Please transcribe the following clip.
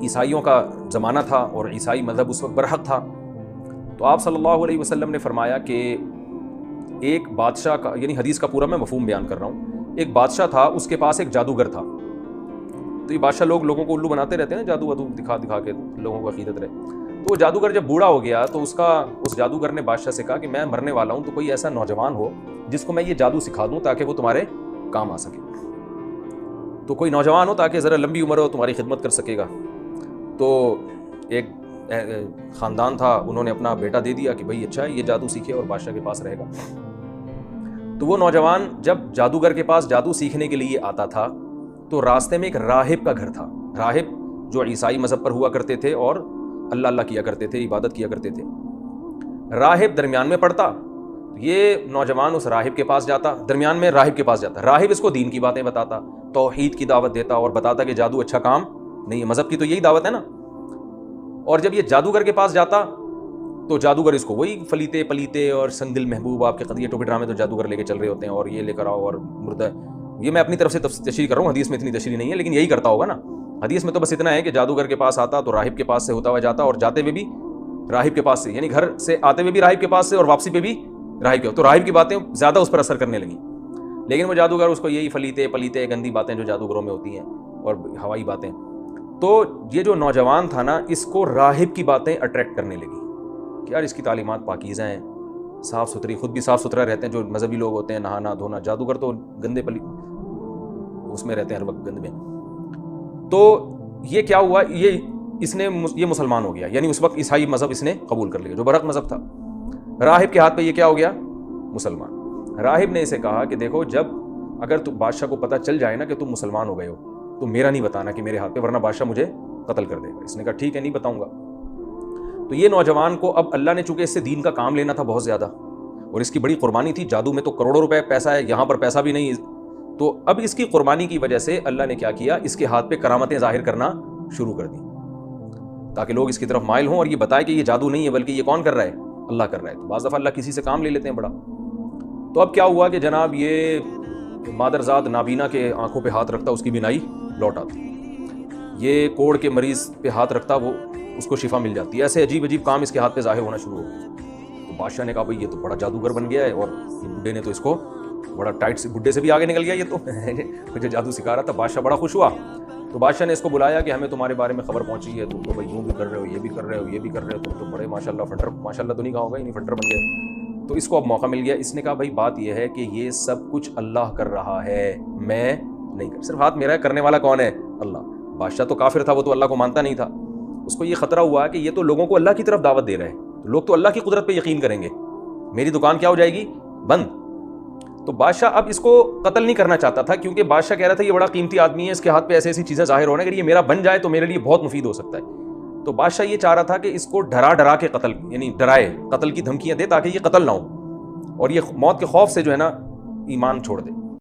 عیسائیوں کا زمانہ تھا اور عیسائی مذہب اس وقت برحق تھا. تو آپ صلی اللہ علیہ وسلم نے فرمایا کہ ایک بادشاہ کا، یعنی حدیث کا پورا میں مفہوم بیان کر رہا ہوں، ایک بادشاہ تھا، اس کے پاس ایک جادوگر تھا. تو یہ بادشاہ لوگوں کو الو بناتے رہتے ہیں نا، جادو وادو دکھا دکھا کے لوگوں کو عقیدت رہے. تو وہ جادوگر جب بوڑھا ہو گیا تو اس جادوگر نے بادشاہ سے کہا کہ میں مرنے والا ہوں، تو کوئی ایسا نوجوان ہو جس کو میں یہ جادو سکھا دوں تاکہ وہ تمہارے کام آ سکے. تو کوئی نوجوان ہو تاکہ ذرا لمبی عمر ہو، تمہاری خدمت کر سکے گا. تو ایک خاندان تھا، انہوں نے اپنا بیٹا دے دیا کہ بھائی اچھا ہے، یہ جادو سیکھے اور بادشاہ کے پاس رہے گا. تو وہ نوجوان جب جادوگر کے پاس جادو سیکھنے کے لیے آتا تھا تو راستے میں ایک راہب کا گھر تھا. راہب جو عیسائی مذہب پر ہوا کرتے تھے اور اللہ اللہ کیا کرتے تھے، عبادت کیا کرتے تھے. راہب درمیان میں پڑتا، یہ نوجوان اس راہب کے پاس جاتا، درمیان میں راہب کے پاس جاتا. راہب اس کو دین کی باتیں بتاتا، توحید کی دعوت دیتا اور بتاتا کہ جادو اچھا کام نہیں ہے، مذہب کی تو یہی دعوت ہے نا. اور جب یہ جادوگر کے پاس جاتا تو جادوگر اس کو وہی فلیتے پلیتے اور سنگ دل محبوب، آپ کے قضیے ٹوپی ڈرامے تو جادوگر لے کے چل رہے ہوتے ہیں، اور یہ لے کر آؤ اور مردہ. یہ میں اپنی طرف سے تشریح کر رہا ہوں، حدیث میں اتنی تشریح نہیں ہے، لیکن یہی کرتا ہوگا نا. حدیث میں تو بس اتنا ہے کہ جادوگر کے پاس آتا تو راہب کے پاس سے ہوتا ہوا جاتا، اور جاتے ہوئے بھی راہب کے پاس سے، یعنی گھر سے آتے ہوئے بھی راہب کے پاس سے اور واپسی پہ بھی راہب کے. تو راہب کی باتیں زیادہ اس پر اثر کرنے لگیں. لیکن وہ جادوگر اس کو یہی فلیتے پلیتے گندی باتیں جو جادوگروں میں ہوتی ہیں اور ہوائی باتیں. تو یہ جو نوجوان تھا نا، اس کو راہب کی باتیں اٹریکٹ کرنے لگی کہ یار اس کی تعلیمات پاکیزہ ہیں، صاف ستھری، خود بھی صاف ستھرا رہتے ہیں. جو مذہبی لوگ ہوتے ہیں نہانا دھونا، جادوگر تو گندے پلی اس میں رہتے ہیں ہر وقت گند میں. تو یہ کیا ہوا، یہ مسلمان ہو گیا، یعنی اس وقت عیسائی مذہب اس نے قبول کر لیا جو برحق مذہب تھا. راہب کے ہاتھ پہ یہ کیا ہو گیا، مسلمان. راہب نے اسے کہا کہ دیکھو، جب اگر تم بادشاہ کو پتہ چل جائے نا کہ تم مسلمان ہو گئے ہو تو میرا نہیں بتانا کہ میرے ہاتھ پہ، ورنہ بادشاہ مجھے قتل کر دے گا. اس نے کہا ٹھیک ہے، نہیں بتاؤں گا. تو یہ نوجوان کو اب اللہ نے چونکہ اس سے دین کا کام لینا تھا بہت زیادہ، اور اس کی بڑی قربانی تھی. جادو میں تو کروڑوں روپے پیسہ ہے، یہاں پر پیسہ بھی نہیں. تو اب اس کی قربانی کی وجہ سے اللہ نے کیا کیا، اس کے ہاتھ پہ کرامتیں ظاہر کرنا شروع کر دی تاکہ لوگ اس کی طرف مائل ہوں اور یہ بتائے کہ یہ جادو نہیں ہے بلکہ یہ کون کر رہا ہے، اللہ کر رہا ہے. تو بعض دفعہ اللہ کسی سے کام لے لیتے ہیں بڑا. تو اب کیا ہوا کہ جناب یہ مادرزاد نابینا کے آنکھوں پہ ہاتھ رکھتا، اس کی بینائی لوٹ آتی. یہ کوڑ کے مریض پہ ہاتھ رکھتا، وہ اس کو شفا مل جاتی ہے. ایسے عجیب عجیب کام اس کے ہاتھ پہ ظاہر ہونا شروع ہو گئے. تو بادشاہ نے کہا بھائی یہ تو بڑا جادوگر بن گیا ہے، اور بڈھے نے تو اس کو بڑا ٹائٹ سے، بڈھے سے بھی آگے نکل گیا یہ تو مجھے جادو سکھا رہا تھا. بادشاہ بڑا خوش ہوا. تو بادشاہ نے اس کو بلایا کہ ہمیں تمہارے بارے میں خبر پہنچی ہے، تم تو بھائی یوں بھی کر رہے ہو، یہ بھی کر رہے ہو، یہ بھی کر رہے ہو، تم تو بڑے ماشاء اللہ فٹر، ماشاء اللہ تو نہیں کہا ہوگا، نہیں فٹر بن گئے. تو اس کو اب موقع مل گیا. اس نے کہا بھائی بات یہ ہے کہ یہ سب کچھ اللہ کر رہا ہے، میں نہیں کر، صرف ہاتھ میرا ہے، کرنے والا کون ہے، اللہ. بادشاہ تو کافر تھا، وہ تو اللہ کو مانتا نہیں تھا. اس کو یہ خطرہ ہوا کہ یہ تو لوگوں کو اللہ کی طرف دعوت دے رہے ہیں، لوگ تو اللہ کی قدرت پہ یقین کریں گے، میری دکان کیا ہو جائے گی، بند. تو بادشاہ اب اس کو قتل نہیں کرنا چاہتا تھا، کیونکہ بادشاہ کہہ رہا تھا یہ بڑا قیمتی آدمی ہے، اس کے ہاتھ پہ ایسی ایسی چیزیں ظاہر ہونے، اگر یہ میرا بن جائے تو میرے لیے بہت مفید ہو سکتا ہے. تو بادشاہ یہ چاہ رہا تھا کہ اس کو ڈرا کے قتل، یعنی ڈرائے، قتل کی دھمکیاں دے تاکہ یہ قتل نہ ہو اور یہ موت کے خوف سے جو ہے نا ایمان چھوڑ دے.